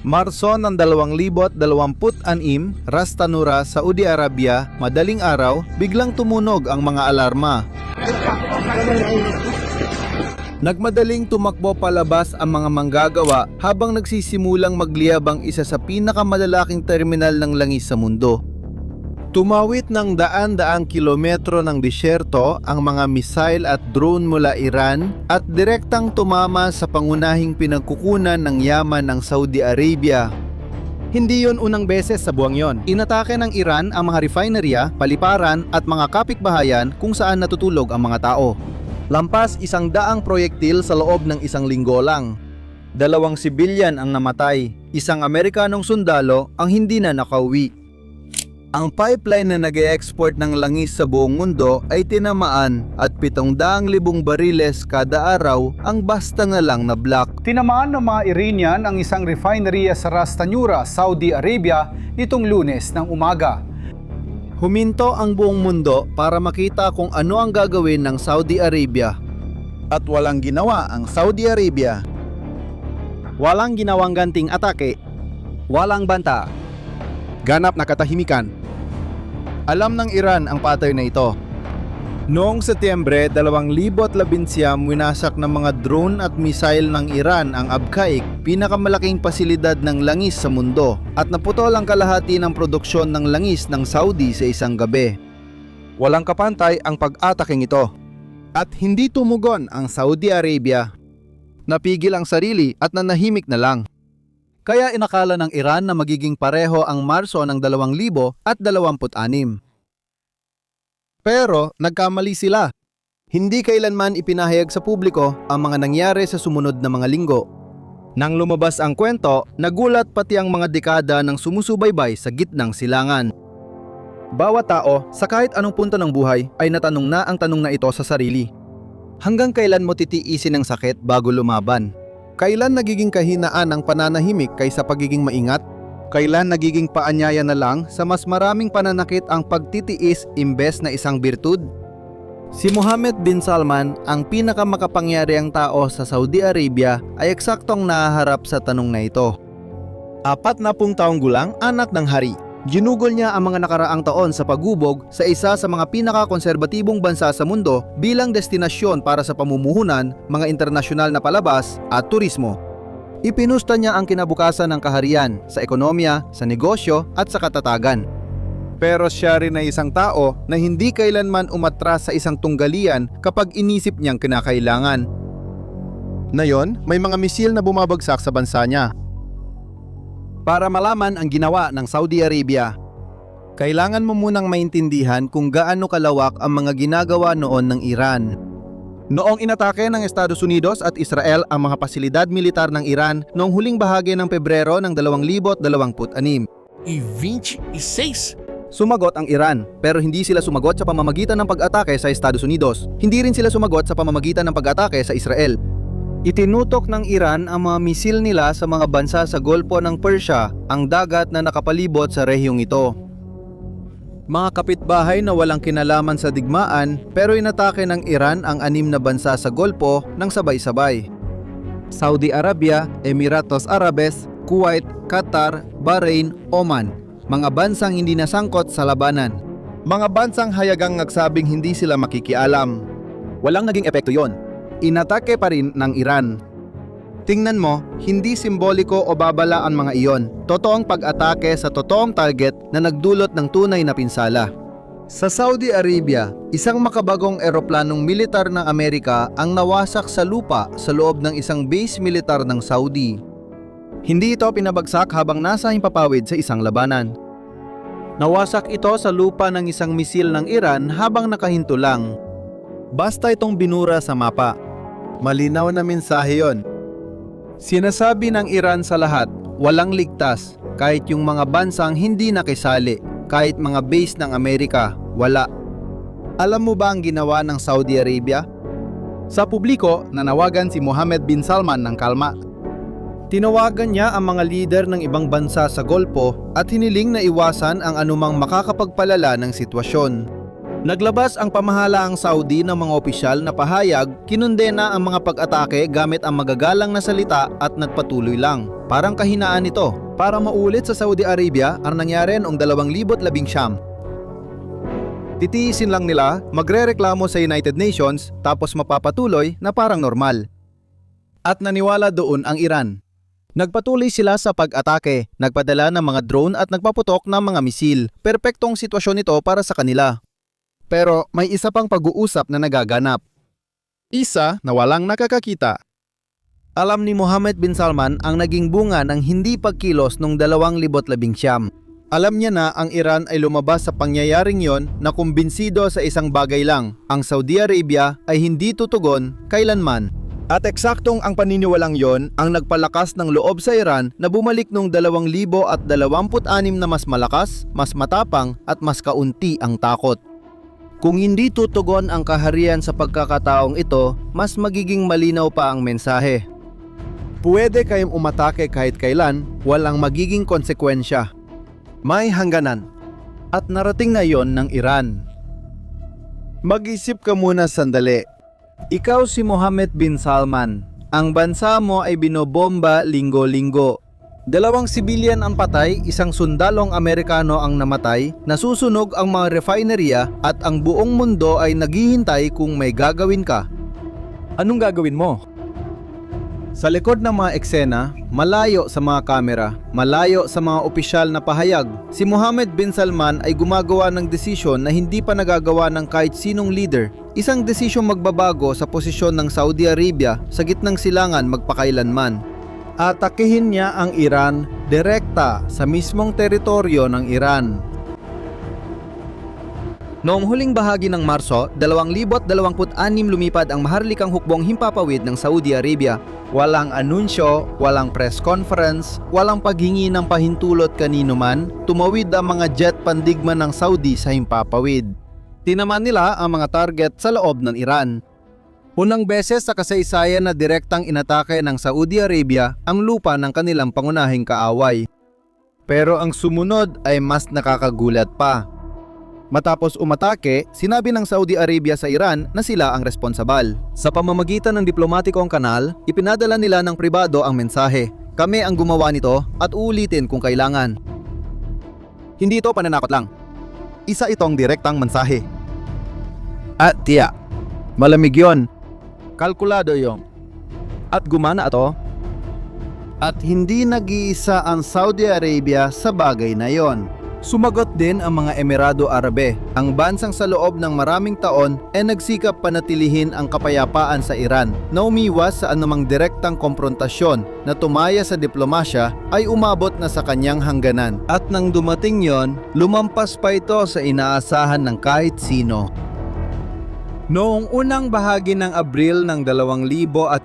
Marso ng 2026, Ras Tanura, Saudi Arabia, madaling araw, biglang tumunog ang mga alarma. Nagmadaling tumakbo palabas ang mga manggagawa habang nagsisimulang magliyab ang isa sa pinakamalalaking terminal ng langis sa mundo. Tumawid ng daan-daang kilometro ng disyerto ang mga missile at drone mula Iran at direktang tumama sa pangunahing pinagkukunan ng yaman ng Saudi Arabia. Hindi yon unang beses sa buwang yon. Inatake ng Iran ang mga refinerya, paliparan at mga kapitbahayan kung saan natutulog ang mga tao. Lampas 100 proyektil sa loob ng isang linggo lang. 2 sibilyan ang namatay, isang Amerikanong sundalo ang hindi na nakauwi. Ang pipeline na nag-e-export ng langis sa buong mundo ay tinamaan at 700,000 bariles kada araw ang basta na lang na block. Tinamaan ng mga Iranian ang isang refinery sa Ras Tanura, Saudi Arabia nitong Lunes ng umaga. Huminto ang buong mundo para makita kung ano ang gagawin ng Saudi Arabia. At walang ginawa ang Saudi Arabia. Walang ginawang ganting atake. Walang banta. Ganap na katahimikan. Alam ng Iran ang pattern na ito. Noong Setyembre 2019, winasak ng mga drone at missile ng Iran ang Abqaiq, pinakamalaking pasilidad ng langis sa mundo, at naputol ang kalahati ng produksyon ng langis ng Saudi sa isang gabi. Walang kapantay ang pag-ataking ito. At hindi tumugon ang Saudi Arabia. Napigil ang sarili at nanahimik na lang. Kaya inakala ng Iran na magiging pareho ang Marso ng 2026. Pero nagkamali sila. Hindi kailanman ipinahayag sa publiko ang mga nangyari sa sumunod na mga linggo. Nang lumabas ang kwento, nagulat pati ang mga dekada ng sumusubaybay sa gitnang silangan. Bawat tao, sa kahit anong punto ng buhay, ay natanong na ang tanong na ito sa sarili. Hanggang kailan mo titiisin ang sakit bago lumaban? Kailan nagiging kahinaan ang pananahimik kaysa pagiging maingat? Kailan nagiging paanyaya na lang sa mas maraming pananakit ang pagtitiis imbes na isang birtud? Si Mohammed bin Salman, ang pinakamakapangyarihang tao sa Saudi Arabia, ay eksaktong nahaharap sa tanong na ito. 40 taong gulang, anak ng hari. Ginugol niya ang mga nakaraang taon sa pagubog sa isa sa mga pinakakonserbatibong bansa sa mundo bilang destinasyon para sa pamumuhunan, mga internasyonal na palabas at turismo. Ipinusta niya ang kinabukasan ng kaharian sa ekonomiya, sa negosyo at sa katatagan. Pero siya rin ay isang tao na hindi kailanman umatras sa isang tunggalian kapag inisip niyang kinakailangan. Ngayon, may mga misil na bumabagsak sa bansa niya. Para malaman ang ginawa ng Saudi Arabia, kailangan mo munang maintindihan kung gaano kalawak ang mga ginagawa noon ng Iran. Noong inatake ng Estados Unidos at Israel ang mga pasilidad militar ng Iran noong huling bahagi ng Pebrero ng 2026. Sumagot ang Iran, pero hindi sila sumagot sa pamamagitan ng pag-atake sa Estados Unidos. Hindi rin sila sumagot sa pamamagitan ng pag-atake sa Israel. Itinutok ng Iran ang mga misil nila sa mga bansa sa Golpo ng Persia, ang dagat na nakapalibot sa rehiyong ito. Mga kapitbahay na walang kinalaman sa digmaan, pero inatake ng Iran ang 6 na bansa sa Golpo ng sabay-sabay. Saudi Arabia, Emiratos Arabes, Kuwait, Qatar, Bahrain, Oman. Mga bansang hindi nasangkot sa labanan. Mga bansang hayagang nagsabing hindi sila makikialam. Walang naging epekto yon. Inatake pa rin ng Iran. Tingnan mo, hindi simboliko o babala ang mga iyon. Totoong pag-atake sa totoong target na nagdulot ng tunay na pinsala. Sa Saudi Arabia, isang makabagong eroplanong militar ng Amerika ang nawasak sa lupa sa loob ng isang base militar ng Saudi. Hindi ito pinabagsak habang nasa himpapawid sa isang labanan. Nawasak ito sa lupa ng isang misil ng Iran habang nakahinto lang. Basta itong binura sa mapa. Malinaw na mensahe yon. Sinasabi ng Iran sa lahat, walang ligtas, kahit yung mga bansang hindi nakisali, kahit mga base ng Amerika, wala. Alam mo ba ang ginawa ng Saudi Arabia? Sa publiko, nanawagan si Mohammed bin Salman ng kalma. Tinawagan niya ang mga lider ng ibang bansa sa Golpo at hiniling na iwasan ang anumang makakapagpalala ng sitwasyon. Naglabas ang pamahalaang Saudi ng mga opisyal na pahayag, kinundena ang mga pag-atake gamit ang magagalang na salita at nagpatuloy lang. Parang kahinaan ito. Para maulit sa Saudi Arabia ang nangyari noong 2019. Titiisin lang nila, magrereklamo sa United Nations tapos mapapatuloy na parang normal. At naniwala doon ang Iran. Nagpatuloy sila sa pag-atake, nagpadala ng mga drone at nagpaputok ng mga misil. Perpektong sitwasyon ito para sa kanila. Pero may isa pang pag-uusap na nagaganap. Isa na walang nakakakita. Alam ni Mohammed bin Salman ang naging bunga ng hindi pagkilos noong 2019. Alam niya na ang Iran ay lumabas sa pangyayaring yon na kumbinsido sa isang bagay lang. Ang Saudi Arabia ay hindi tutugon kailanman. At eksaktong ang paniniwalang yon ang nagpalakas ng loob sa Iran na bumalik noong 2026 na mas malakas, mas matapang at mas kaunti ang takot. Kung hindi tutugon ang kaharian sa pagkakataong ito, mas magiging malinaw pa ang mensahe. Pwede kayong umatake kahit kailan, walang magiging konsekwensya. May hangganan. At narating na yon ng Iran. Mag-isip ka muna sandali. Ikaw si Mohammed bin Salman. Ang bansa mo ay binobomba linggo-linggo. 2 sibilyan ang patay, 1 sundalong Amerikano ang namatay, nasusunog ang mga refineria at ang buong mundo ay naghihintay kung may gagawin ka. Anong gagawin mo? Sa likod ng mga eksena, malayo sa mga kamera, malayo sa mga opisyal na pahayag, si Mohammed bin Salman ay gumagawa ng desisyon na hindi pa nagagawa ng kahit sinong leader. Isang desisyong magbabago sa posisyon ng Saudi Arabia sa gitnang silangan magpakailanman. Atakihin niya ang Iran direkta sa mismong teritoryo ng Iran. Noong huling bahagi ng Marso, 2026 lumipad ang maharlikang hukbong himpapawid ng Saudi Arabia. Walang anunsyo, walang press conference, walang paghingi ng pahintulot kanino man, tumawid ang mga jet pandigma ng Saudi sa himpapawid. Tinaman nila ang mga target sa loob ng Iran. Unang beses sa kasaysayan na direktang inatake ng Saudi Arabia ang lupa ng kanilang pangunahing kaaway. Pero ang sumunod ay mas nakakagulat pa. Matapos umatake, sinabi ng Saudi Arabia sa Iran na sila ang responsabal. Sa pamamagitan ng diplomatikong kanal, ipinadala nila ng pribado ang mensahe. Kami ang gumawa nito at uulitin kung kailangan. Hindi ito pananakot lang. Isa itong direktang mensahe. At tiyak, malamig yon. Kalkulado yon. At gumana ito. At hindi nag-iisa ang Saudi Arabia sa bagay na yon. Sumagot din ang mga Emirado Arabe. Ang bansang sa loob ng maraming taon ay nagsikap panatilihin ang kapayapaan sa Iran na umiwas sa anumang direktang komprontasyon na tumaya sa diplomasya ay umabot na sa kanyang hangganan. At nang dumating yon, lumampas pa ito sa inaasahan ng kahit sino. Noong unang bahagi ng Abril ng 2026,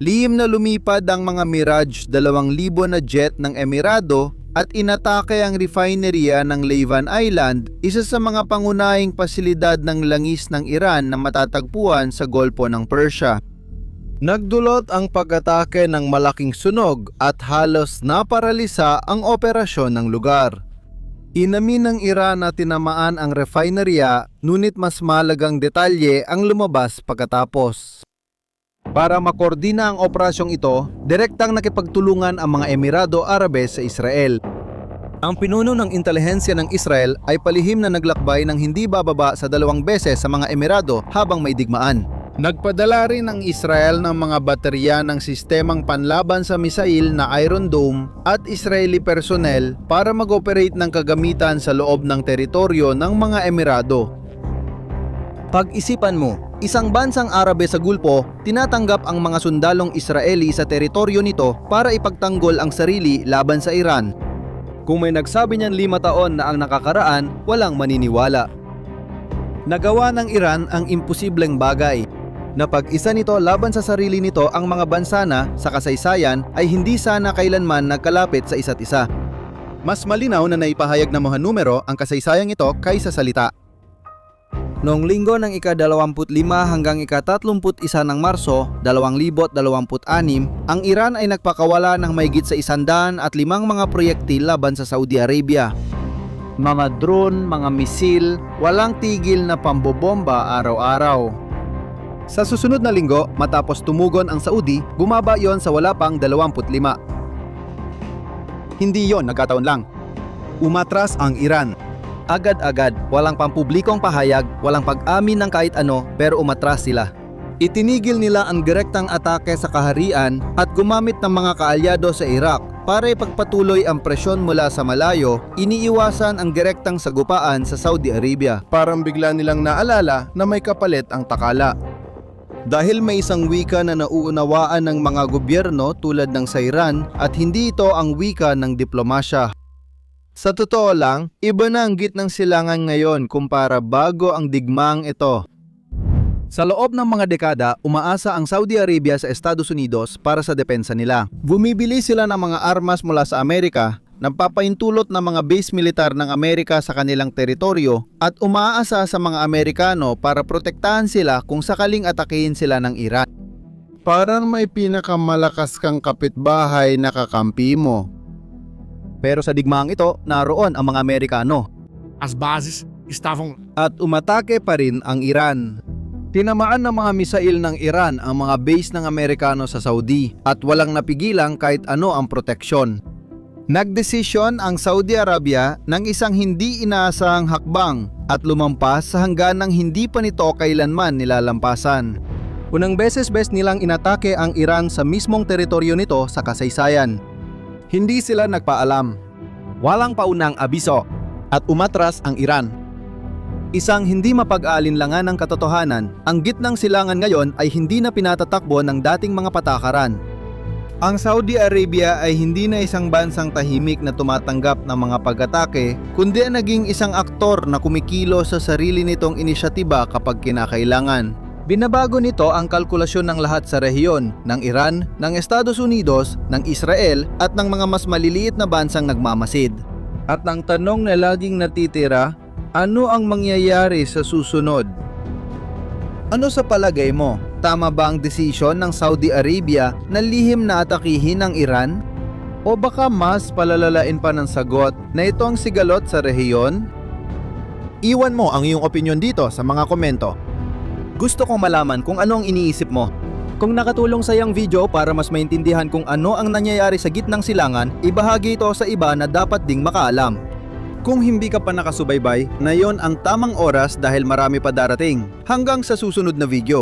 lihim na lumipad ang mga Mirage 2,000 na jet ng Emirado at inatake ang refineria ng Layvan Island, isa sa mga pangunahing pasilidad ng langis ng Iran na matatagpuan sa Golpo ng Persia. Nagdulot ang pag-atake ng malaking sunog at halos naparalisa ang operasyon ng lugar. Inamin ng Iran na tinamaan ang refineria, ngunit mas malagang detalye ang lumabas pagkatapos. Para makoordina ang operasyong ito, direktang nakipagtulungan ang mga Emirado Arabe sa Israel. Ang pinuno ng intelihensya ng Israel ay palihim na naglakbay ng hindi bababa sa 2 beses sa mga Emirado habang may digmaan. Nagpadala rin ang Israel ng mga baterya ng sistemang panlaban sa misail na Iron Dome at Israeli personnel para mag-operate ng kagamitan sa loob ng teritoryo ng mga Emirado. Pag-isipan mo, isang bansang Arabe sa Gulpo, tinatanggap ang mga sundalong Israeli sa teritoryo nito para ipagtanggol ang sarili laban sa Iran. Kung may nagsabi niyan 5 taon na ang nakakaraan, walang maniniwala. Nagawa ng Iran ang imposibleng bagay. Na pag-isa nito laban sa sarili nito ang mga bansa na, sa kasaysayan, ay hindi sana kailanman nagkalapit sa isa't isa. Mas malinaw na naipahayag ng mga numero ang kasaysayang ito kaysa salita. Noong linggo ng ika-25 hanggang ika-31 ng Marso 2026, ang Iran ay nagpakawala ng mahigit sa 105 mga proyektil laban sa Saudi Arabia. Mga drone, mga misil, walang tigil na pambobomba araw-araw. Sa susunod na linggo, matapos tumugon ang Saudi, bumaba yon sa wala pang 25. Hindi yon nagkataon lang. Umatras ang Iran. Agad-agad, walang pampublikong pahayag, walang pag-amin ng kahit ano, pero umatras sila. Itinigil nila ang direktang atake sa kaharian at gumamit ng mga kaalyado sa Iraq para ipagpatuloy ang presyon mula sa malayo, iniiwasan ang direktang sagupaan sa Saudi Arabia. Parang bigla nilang naalala na may kapalit ang takala. Dahil may isang wika na nauunawaan ng mga gobyerno tulad ng sa Iran at hindi ito ang wika ng diplomasya. Sa totoo lang, iba na ang gitnang silangan ngayon kumpara bago ang digmaang ito. Sa loob ng mga dekada, umaasa ang Saudi Arabia sa Estados Unidos para sa depensa nila. Bumibili sila ng mga armas mula sa Amerika, nagpapaintulot ng mga base militar ng Amerika sa kanilang teritoryo at umaasa sa mga Amerikano para protektahan sila kung sakaling atakehin sila ng Iran. Parang may pinakamalakas kang kapitbahay na kakampi mo. Pero sa digmaang ito, naroon ang mga Amerikano. As bases estavam At umatake pa rin ang Iran. Tinamaan ng mga misail ng Iran ang mga base ng Amerikano sa Saudi at walang napigilang kahit ano ang proteksyon. Nagdesisyon ang Saudi Arabia ng isang hindi inaasahang hakbang at lumampas sa hangganang hindi pa nito kailanman nilalampasan. Unang beses nilang inatake ang Iran sa mismong teritoryo nito sa kasaysayan. Hindi sila nagpaalam. Walang paunang abiso at umatras ang Iran. Isang hindi mapag-aalinlangan ng katotohanan, ang gitnang silangan ngayon ay hindi na pinatatakbo ng dating mga patakaran. Ang Saudi Arabia ay hindi na isang bansang tahimik na tumatanggap ng mga pag-atake, kundi naging isang aktor na kumikilo sa sarili nitong inisyatiba kapag kinakailangan. Binabago nito ang kalkulasyon ng lahat sa rehiyon, ng Iran, ng Estados Unidos, ng Israel at ng mga mas maliliit na bansang nagmamasid. At ang tanong na laging natitira, ano ang mangyayari sa susunod? Ano sa palagay mo? Tama ba ang desisyon ng Saudi Arabia na lihim na atakihin ang Iran? O baka mas palalalain pa ng sagot na ito ang sigalot sa rehiyon? Iwan mo ang iyong opinyon dito sa mga komento. Gusto kong malaman kung ano ang iniisip mo. Kung nakatulong sa iyang video para mas maintindihan kung ano ang nangyayari sa gitnang silangan, ibahagi ito sa iba na dapat ding makaalam. Kung hindi ka pa nakasubaybay, na yon ang tamang oras dahil marami pa darating. Hanggang sa susunod na video.